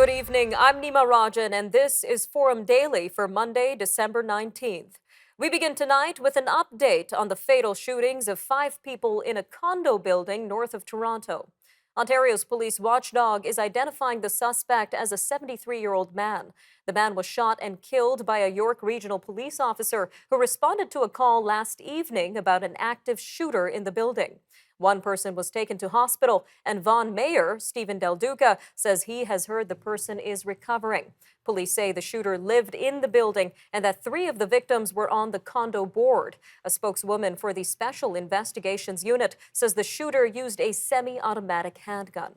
Good evening. I'm Nima Rajan, and this is Forum Daily for Monday, December 19th. We begin tonight with an update on the fatal shootings of 5 people in a condo building north of Toronto. Ontario's police watchdog is identifying the suspect as a 73-year-old man. The man was shot and killed by a York Regional Police officer who responded to a call last evening about an active shooter in the building. One person was taken to hospital, and Vaughan Mayor Stephen Del Duca says he has heard the person is recovering. Police say the shooter lived in the building and that 3 of the victims were on the condo board. A spokeswoman for the Special Investigations Unit says the shooter used a semi-automatic handgun.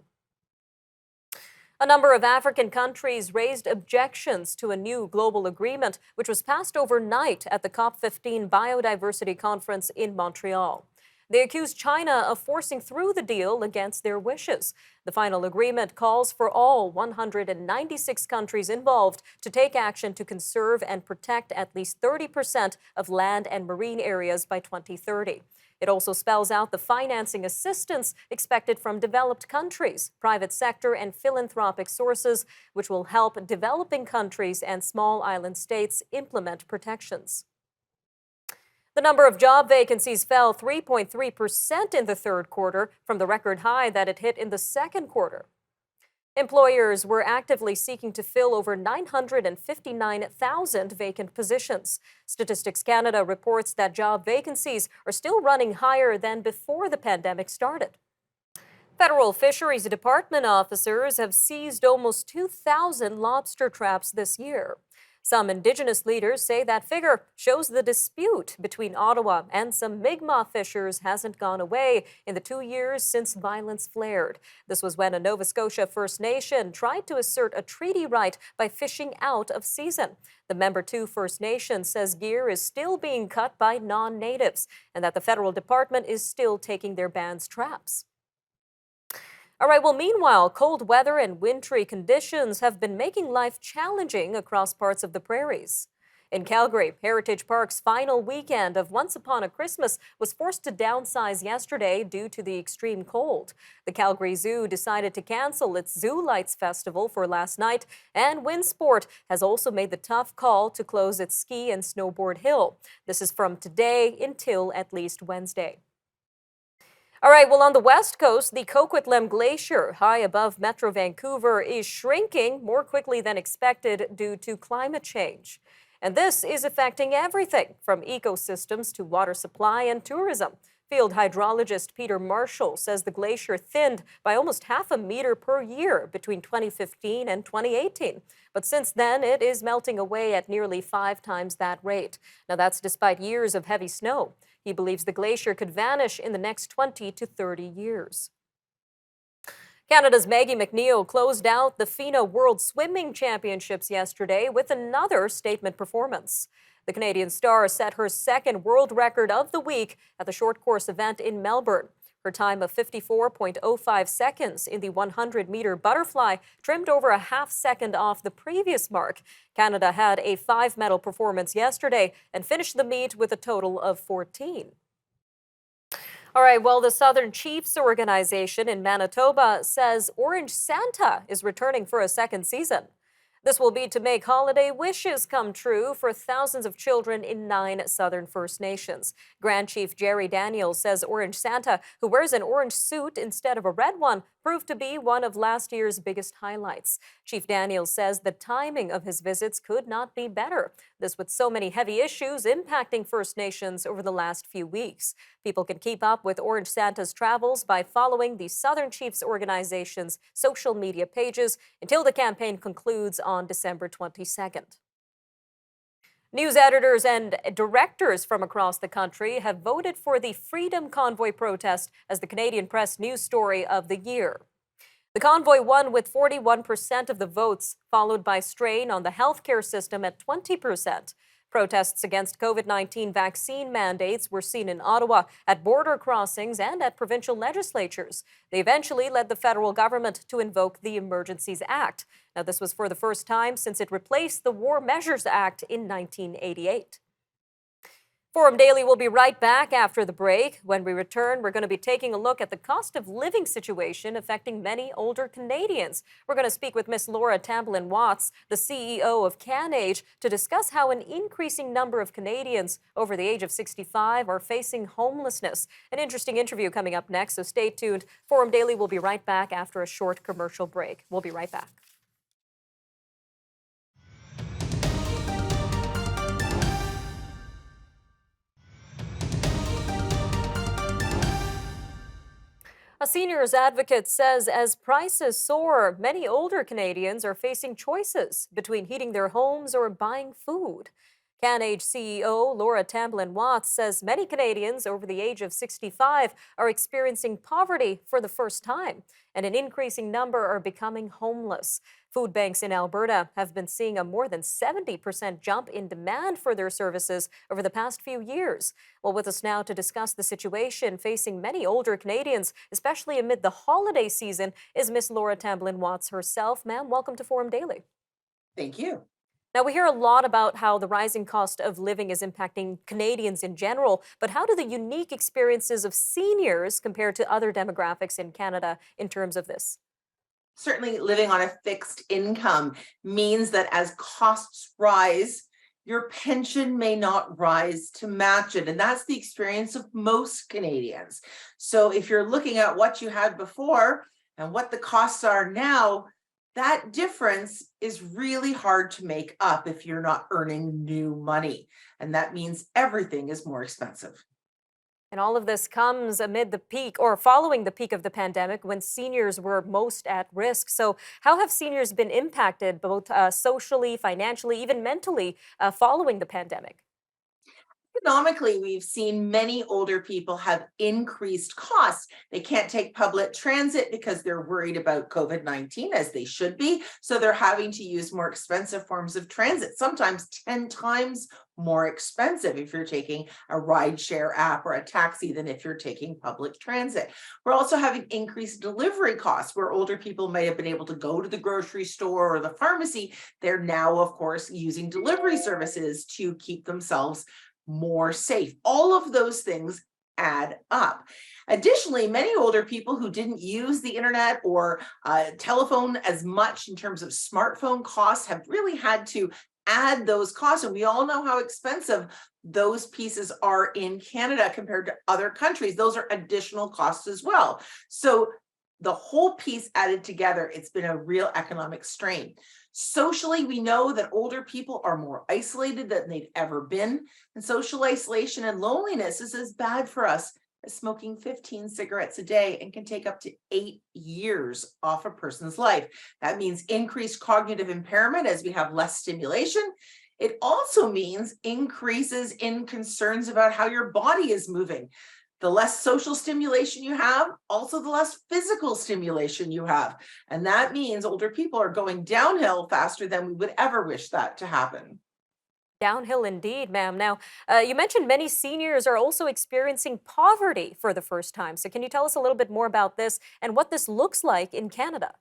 A number of African countries raised objections to a new global agreement, which was passed overnight at the COP15 Biodiversity Conference in Montreal. They accused China of forcing through the deal against their wishes. The final agreement calls for all 196 countries involved to take action to conserve and protect at least 30% of land and marine areas by 2030. It also spells out the financing assistance expected from developed countries, private sector, and philanthropic sources, which will help developing countries and small island states implement protections. The number of job vacancies fell 3.3% in the third quarter from the record high that it hit in the second quarter. Employers were actively seeking to fill over 959,000 vacant positions. Statistics Canada reports that job vacancies are still running higher than before the pandemic started. Federal Fisheries Department officers have seized almost 2,000 lobster traps this year. Some Indigenous leaders say that figure shows the dispute between Ottawa and some Mi'kmaq fishers hasn't gone away in the 2 years since violence flared. This was when a Nova Scotia First Nation tried to assert a treaty right by fishing out of season. The Member 2 First Nation says gear is still being cut by non-natives and that the federal department is still taking their band's traps. All right, well, meanwhile, cold weather and wintry conditions have been making life challenging across parts of the prairies. In Calgary, Heritage Park's final weekend of Once Upon a Christmas was forced to downsize yesterday due to the extreme cold. The Calgary Zoo decided to cancel its Zoo Lights Festival for last night, and Windsport has also made the tough call to close its ski and snowboard hill. This is from today until at least Wednesday. All right, well, on the west coast, the Coquitlam Glacier, high above Metro Vancouver, is shrinking more quickly than expected due to climate change. And this is affecting everything from ecosystems to water supply and tourism. Field hydrologist Peter Marshall says the glacier thinned by almost half a meter per year between 2015 and 2018. But since then, it is melting away at nearly 5 times that rate. Now, that's despite years of heavy snow. He believes the glacier could vanish in the next 20 to 30 years. Canada's Maggie McNeil closed out the FINA World Swimming Championships yesterday with another statement performance. The Canadian star set her second world record of the week at the short course event in Melbourne. Her time of 54.05 seconds in the 100-meter butterfly trimmed over a half second off the previous mark. Canada had a 5-medal performance yesterday and finished the meet with a total of 14. All right, well, the Southern Chiefs organization in Manitoba says Orange Santa is returning for a second season. This will be to make holiday wishes come true for thousands of children in 9 Southern First Nations. Grand Chief Jerry Daniels says Orange Santa, who wears an orange suit instead of a red one, proved to be one of last year's biggest highlights. Chief Daniels says the timing of his visits could not be better. This with so many heavy issues impacting First Nations over the last few weeks. People can keep up with Orange Santa's travels by following the Southern Chiefs organization's social media pages until the campaign concludes on December 22nd. News editors and directors from across the country have voted for the Freedom Convoy protest as the Canadian Press News Story of the year. The convoy won with 41% of the votes, followed by strain on the healthcare system at 20%. Protests against COVID-19 vaccine mandates were seen in Ottawa, at border crossings, and at provincial legislatures. They eventually led the federal government to invoke the Emergencies Act. Now, this was for the first time since it replaced the War Measures Act in 1988. Forum Daily will be right back after the break. When we return, we're going to be taking a look at the cost of living situation affecting many older Canadians. We're going to speak with Miss Laura Tamblyn Watts, the CEO of CanAge, to discuss how an increasing number of Canadians over the age of 65 are facing homelessness. An interesting interview coming up next, so stay tuned. Forum Daily will be right back after a short commercial break. We'll be right back. A seniors advocate says as prices soar, many older Canadians are facing choices between heating their homes or buying food. CanAge CEO Laura Tamblyn Watts says many Canadians over the age of 65 are experiencing poverty for the first time, and an increasing number are becoming homeless. Food banks in Alberta have been seeing a more than 70% jump in demand for their services over the past few years. Well, with us now to discuss the situation facing many older Canadians, especially amid the holiday season, is Miss Laura Tamblyn Watts herself. Ma'am, welcome to Forum Daily. Thank you. Now, we hear a lot about how the rising cost of living is impacting Canadians in general, but how do the unique experiences of seniors compare to other demographics in Canada in terms of this? Certainly, living on a fixed income means that as costs rise, your pension may not rise to match it. And that's the experience of most Canadians. So if you're looking at what you had before and what the costs are now, that difference is really hard to make up if you're not earning new money. And that means everything is more expensive. And all of this comes amid the peak or following the peak of the pandemic when seniors were most at risk. So, how have seniors been impacted both socially, financially, even mentally following the pandemic? Economically, we've seen many older people have increased costs. They can't take public transit because they're worried about COVID-19, as they should be. So they're having to use more expensive forms of transit, sometimes 10 times more expensive if you're taking a rideshare app or a taxi than if you're taking public transit. We're also having increased delivery costs where older people may have been able to go to the grocery store or the pharmacy. They're now, of course, using delivery services to keep themselves more safe. All of those things add up. Additionally, many older people who didn't use the internet or telephone as much in terms of smartphone costs have really had to add those costs. And we all know how expensive those pieces are in Canada compared to other countries. Those are additional costs as well. So the whole piece added together, it's been a real economic strain. Socially, we know that older people are more isolated than they've ever been. And social isolation and loneliness is as bad for us as smoking 15 cigarettes a day and can take up to 8 years off a person's life. That means increased cognitive impairment as we have less stimulation. It also means increases in concerns about how your body is moving. The less social stimulation you have, also the less physical stimulation you have. And that means older people are going downhill faster than we would ever wish that to happen. Downhill indeed, ma'am. Now, you mentioned many seniors are also experiencing poverty for the first time. So, can you tell us a little bit more about this and what this looks like in Canada?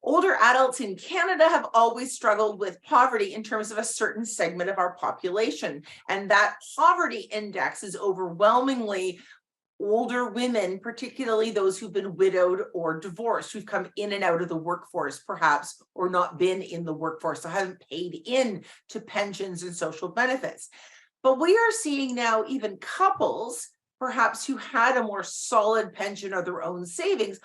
Older adults in Canada have always struggled with poverty in terms of a certain segment of our population. And that poverty index is overwhelmingly older women, particularly those who've been widowed or divorced, who've come in and out of the workforce, perhaps, or not been in the workforce, so haven't paid in to pensions and social benefits. But we are seeing now even couples, perhaps who had a more solid pension or their own savings,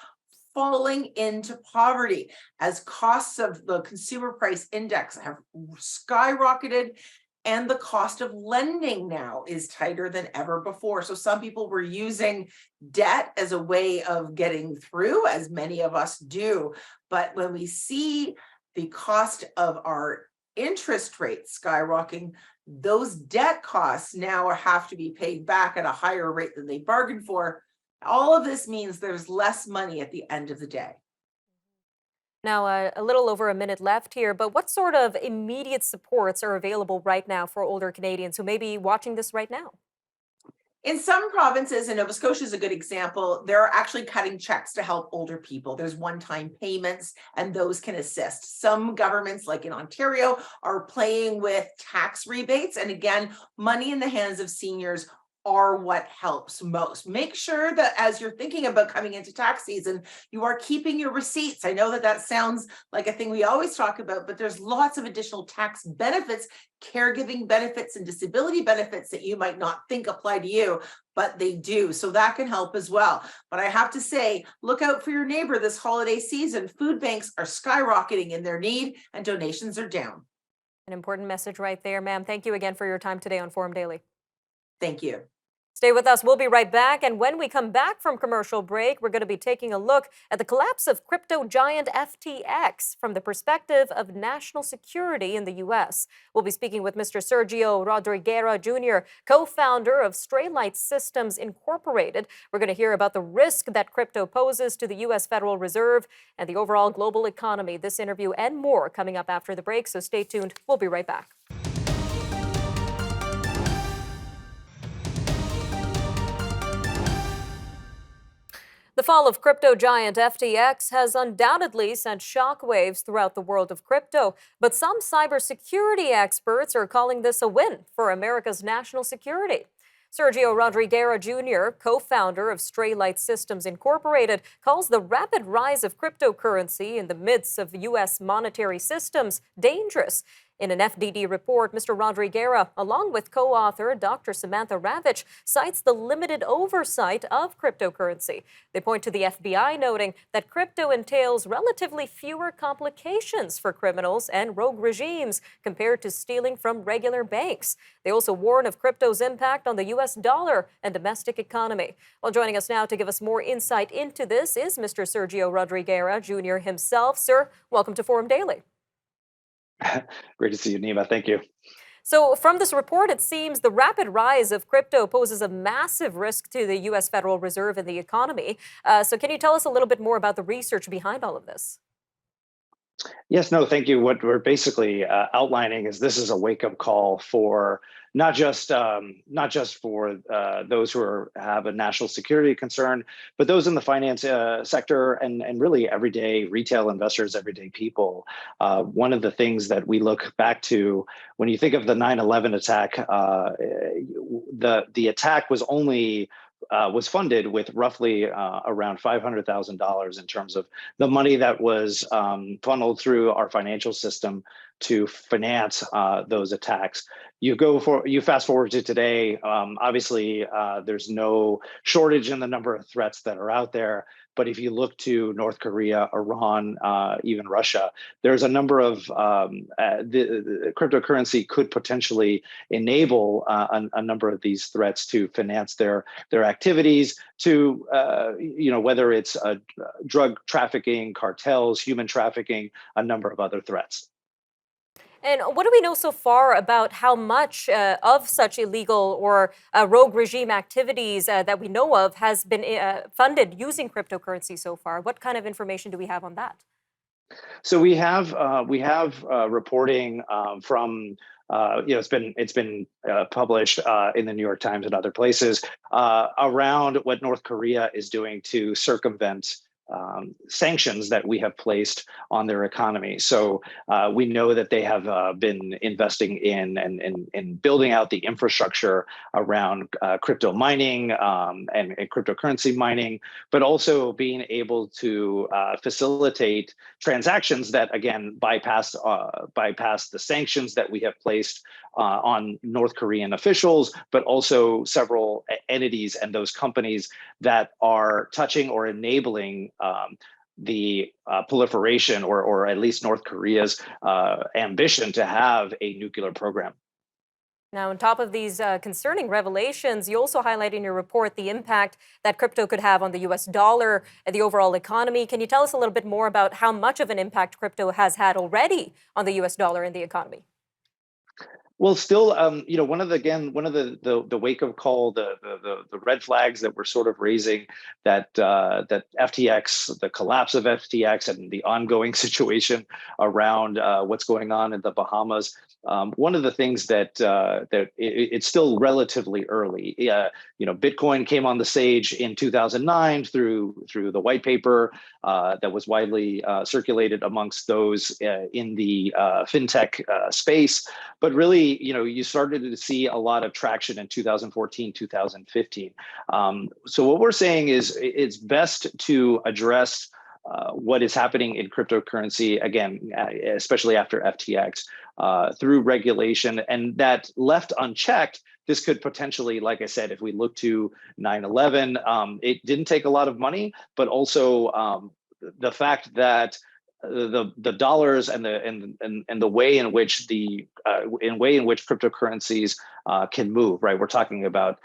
falling into poverty as costs of the consumer price index have skyrocketed and the cost of lending now is tighter than ever before. So some people were using debt as a way of getting through, as many of us do. But when we see the cost of our interest rates skyrocketing, those debt costs now have to be paid back at a higher rate than they bargained for. All of this means there's less money at the end of the day. Now, a little over a minute left here, but what sort of immediate supports are available right now for older Canadians who may be watching this right now? In some provinces, and Nova Scotia is a good example, they're actually cutting checks to help older people. There's one-time payments, and those can assist. Some governments, like in Ontario, are playing with tax rebates. And again, money in the hands of seniors are what helps most. Make sure that as you're thinking about coming into tax season, you are keeping your receipts. I know that that sounds like a thing we always talk about, but there's lots of additional tax benefits, caregiving benefits, and disability benefits that you might not think apply to you, but they do. So that can help as well. But I have to say, look out for your neighbor this holiday season. Food banks are skyrocketing in their need and donations are down. An important message right there, ma'am. Thank you again for your time today on Forum Daily. Thank you. Stay with us. We'll be right back. And when we come back from commercial break, we're going to be taking a look at the collapse of crypto giant FTX from the perspective of national security in the U.S. We'll be speaking with Mr. Sergio Rodriguera Jr., co-founder of Straylight Systems Inc. We're going to hear about the risk that crypto poses to the U.S. Federal Reserve and the overall global economy. This interview and more coming up after the break, so stay tuned. We'll be right back. The fall of crypto giant FTX has undoubtedly sent shockwaves throughout the world of crypto, but some cybersecurity experts are calling this a win for America's national security. Sergio Rodriguera Jr., co-founder of Straylight Systems Inc., calls the rapid rise of cryptocurrency in the midst of U.S. monetary systems dangerous. In an FDD report, Mr. Rodriguera, along with co-author Dr. Samantha Ravitch, cites the limited oversight of cryptocurrency. They point to the FBI noting that crypto entails relatively fewer complications for criminals and rogue regimes compared to stealing from regular banks. They also warn of crypto's impact on the U.S. dollar and domestic economy. Well, joining us now to give us more insight into this is Mr. Sergio Rodriguera Jr. himself. Sir, welcome to Forum Daily. Great to see you, Nima. Thank you. So from this report, it seems the rapid rise of crypto poses a massive risk to the U.S. Federal Reserve and the economy. So can you tell us a little bit more about the research behind all of this? Yes, no, thank you. What we're basically outlining is this is a wake-up call for not just for those who have a national security concern, but those in the finance sector and really everyday retail investors, everyday people. One of the things that we look back to when you think of the 9/11 attack, the attack was only was funded with roughly around $500,000 in terms of the money that was funneled through our financial system to finance those attacks. You fast forward to today. Obviously, there's no shortage in the number of threats that are out there. But if you look to North Korea, Iran, even Russia, there's a number of the cryptocurrency could potentially enable a number of these threats to finance their activities. To whether it's drug trafficking, cartels, human trafficking, a number of other threats. And what do we know so far about how much of such illegal or rogue regime activities that we know of has been funded using cryptocurrency so far? What kind of information do we have on that? So we have reporting from it's been published in the New York Times and other places around what North Korea is doing to circumvent sanctions that we have placed on their economy. So we know that they have been investing in building out the infrastructure around crypto mining and cryptocurrency mining, but also being able to facilitate transactions that, again, bypass the sanctions that we have placed on North Korean officials, but also several entities and those companies that are touching or enabling the proliferation or at least North Korea's ambition to have a nuclear program. Now, on top of these concerning revelations, you also highlight in your report the impact that crypto could have on the U.S. dollar and the overall economy. Can you tell us a little bit more about how much of an impact crypto has had already on the U.S. dollar and the economy? Well, still, one of the wake up call, the red flags that we're sort of raising that FTX, the collapse of FTX, and the ongoing situation around what's going on in the Bahamas. one of the things it's still relatively early. Bitcoin came on the stage in 2009 through the white paper that was widely circulated amongst those in the fintech space. But really, you started to see a lot of traction in 2014, 2015. So what we're saying is it's best to address what is happening in cryptocurrency, again, especially after FTX, through regulation. And that left unchecked, this could potentially, like I said, if we look to 9/11, it didn't take a lot of money, but also the fact that the dollars and the way in which cryptocurrencies can move, right? We're talking about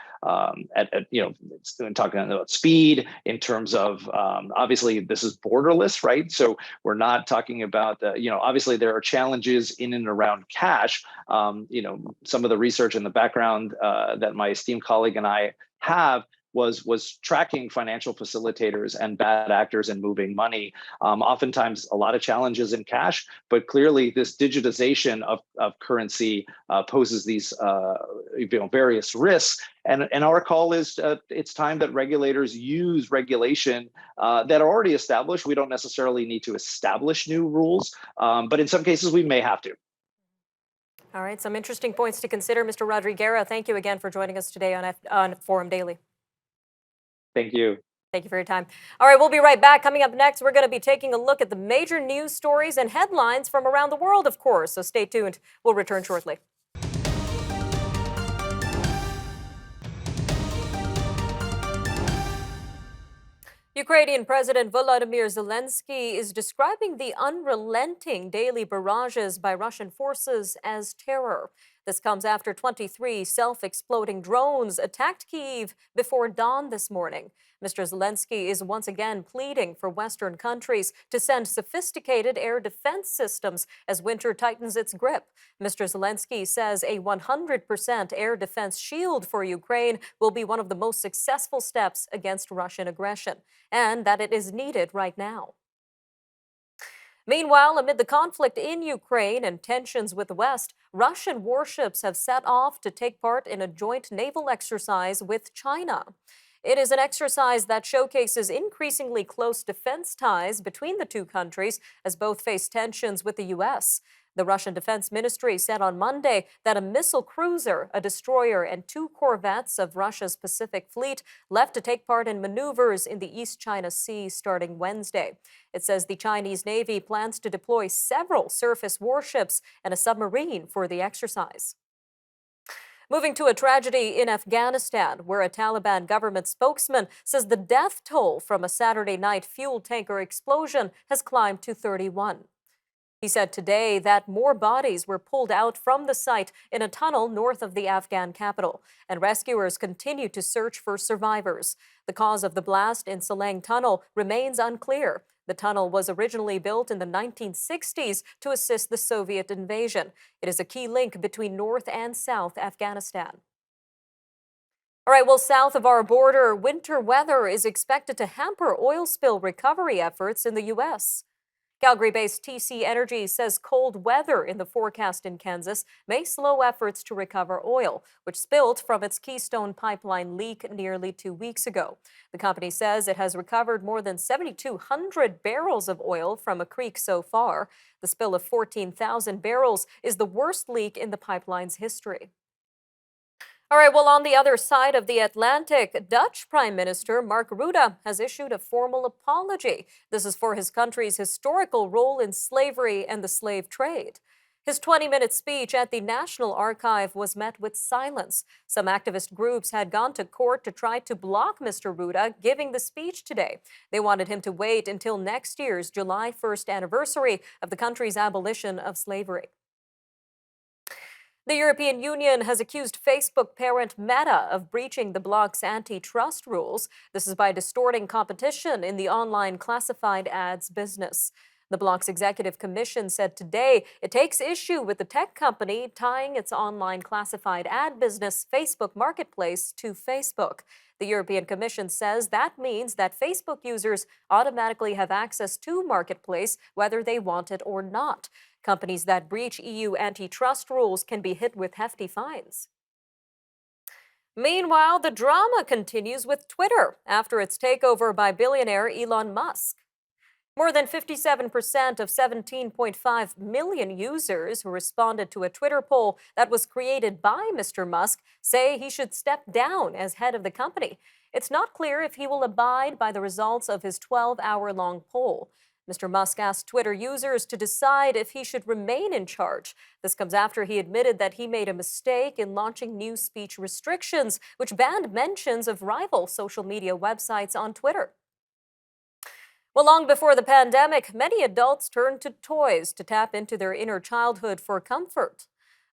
talking about speed in terms of obviously this is borderless, right? So we're not talking about obviously there are challenges in and around cash. Some of the research in the background that my esteemed colleague and I have was tracking financial facilitators and bad actors in moving money. Oftentimes, a lot of challenges in cash, but clearly this digitization of currency poses these various risks. And our call is it's time that regulators use regulation that are already established. We don't necessarily need to establish new rules, but in some cases we may have to. All right, some interesting points to consider. Mr. Rodriguera, thank you again for joining us today on Forum Daily. Thank you. Thank you for your time. All right, we'll be right back. Coming up next, we're going to be taking a look at the major news stories and headlines from around the world, of course. So stay tuned. We'll return shortly. Ukrainian President Volodymyr Zelensky is describing the unrelenting daily barrages by Russian forces as terror. This comes after 23 self-exploding drones attacked Kyiv before dawn this morning. Mr. Zelensky is once again pleading for Western countries to send sophisticated air defense systems as winter tightens its grip. Mr. Zelensky says a 100% air defense shield for Ukraine will be one of the most successful steps against Russian aggression, and that it is needed right now. Meanwhile, amid the conflict in Ukraine and tensions with the West, Russian warships have set off to take part in a joint naval exercise with China. It is an exercise that showcases increasingly close defense ties between the two countries as both face tensions with the U.S. The Russian Defense Ministry said on Monday that a missile cruiser, a destroyer, and 2 corvettes of Russia's Pacific Fleet left to take part in maneuvers in the East China Sea starting Wednesday. It says the Chinese Navy plans to deploy several surface warships and a submarine for the exercise. Moving to a tragedy in Afghanistan, where a Taliban government spokesman says the death toll from a Saturday night fuel tanker explosion has climbed to 31. He said today that more bodies were pulled out from the site in a tunnel north of the Afghan capital, and rescuers continue to search for survivors. The cause of the blast in Salang Tunnel remains unclear. The tunnel was originally built in the 1960s to assist the Soviet invasion. It is a key link between North and South Afghanistan. All right, well, south of our border, winter weather is expected to hamper oil spill recovery efforts in the U.S. Calgary-based TC Energy says cold weather in the forecast in Kansas may slow efforts to recover oil, which spilled from its Keystone pipeline leak nearly 2 weeks ago. The company says it has recovered more than 7,200 barrels of oil from a creek so far. The spill of 14,000 barrels is the worst leak in the pipeline's history. All right, well, on the other side of the Atlantic, Dutch Prime Minister Mark Rutte has issued a formal apology. This is for his country's historical role in slavery and the slave trade. His 20-minute speech at the National Archive was met with silence. Some activist groups had gone to court to try to block Mr. Rutte giving the speech today. They wanted him to wait until next year's July 1st anniversary of the country's abolition of slavery. The European Union has accused Facebook parent Meta of breaching the bloc's antitrust rules. This is by distorting competition in the online classified ads business. The bloc's executive commission said today it takes issue with the tech company tying its online classified ad business, Facebook Marketplace, to Facebook. The European Commission says that means that Facebook users automatically have access to Marketplace whether they want it or not. Companies that breach EU antitrust rules can be hit with hefty fines. Meanwhile, the drama continues with Twitter after its takeover by billionaire Elon Musk. More than 57% of 17.5 million users who responded to a Twitter poll that was created by Mr. Musk say he should step down as head of the company. It's not clear if he will abide by the results of his 12-hour-long poll. Mr. Musk asked Twitter users to decide if he should remain in charge. This comes after he admitted that he made a mistake in launching new speech restrictions, which banned mentions of rival social media websites on Twitter. Well, long before the pandemic, many adults turned to toys to tap into their inner childhood for comfort.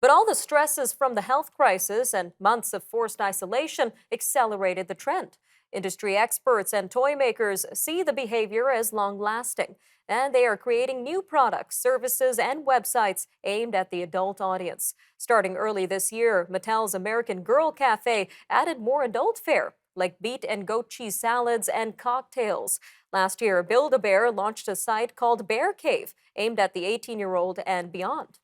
But all the stresses from the health crisis and months of forced isolation accelerated the trend. Industry experts and toy makers see the behavior as long-lasting, and they are creating new products, services, and websites aimed at the adult audience. Starting early this year, Mattel's American Girl Cafe added more adult fare, like beet and goat cheese salads and cocktails. Last year, Build-A-Bear launched a site called Bear Cave, aimed at the 18-year-old and beyond.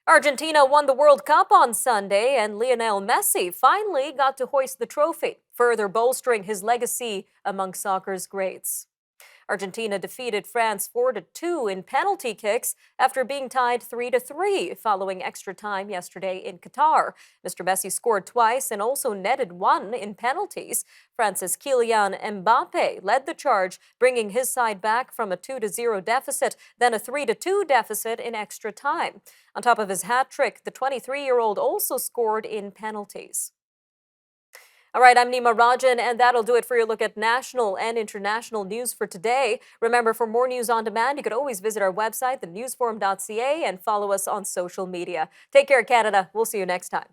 Argentina won the World Cup on Sunday, and Lionel Messi finally got to hoist the trophy, further bolstering his legacy among soccer's greats. Argentina defeated France 4-2 in penalty kicks after being tied 3-3 following extra time yesterday in Qatar. Mr. Messi scored twice and also netted one in penalties. France's Kylian Mbappe led the charge, bringing his side back from a 2-0 deficit, then a 3-2 deficit in extra time. On top of his hat trick, the 23-year-old also scored in penalties. All right, I'm Nima Rajan, and that'll do it for your look at national and international news for today. Remember, for more news on demand, you could always visit our website, thenewsforum.ca, and follow us on social media. Take care, Canada. We'll see you next time.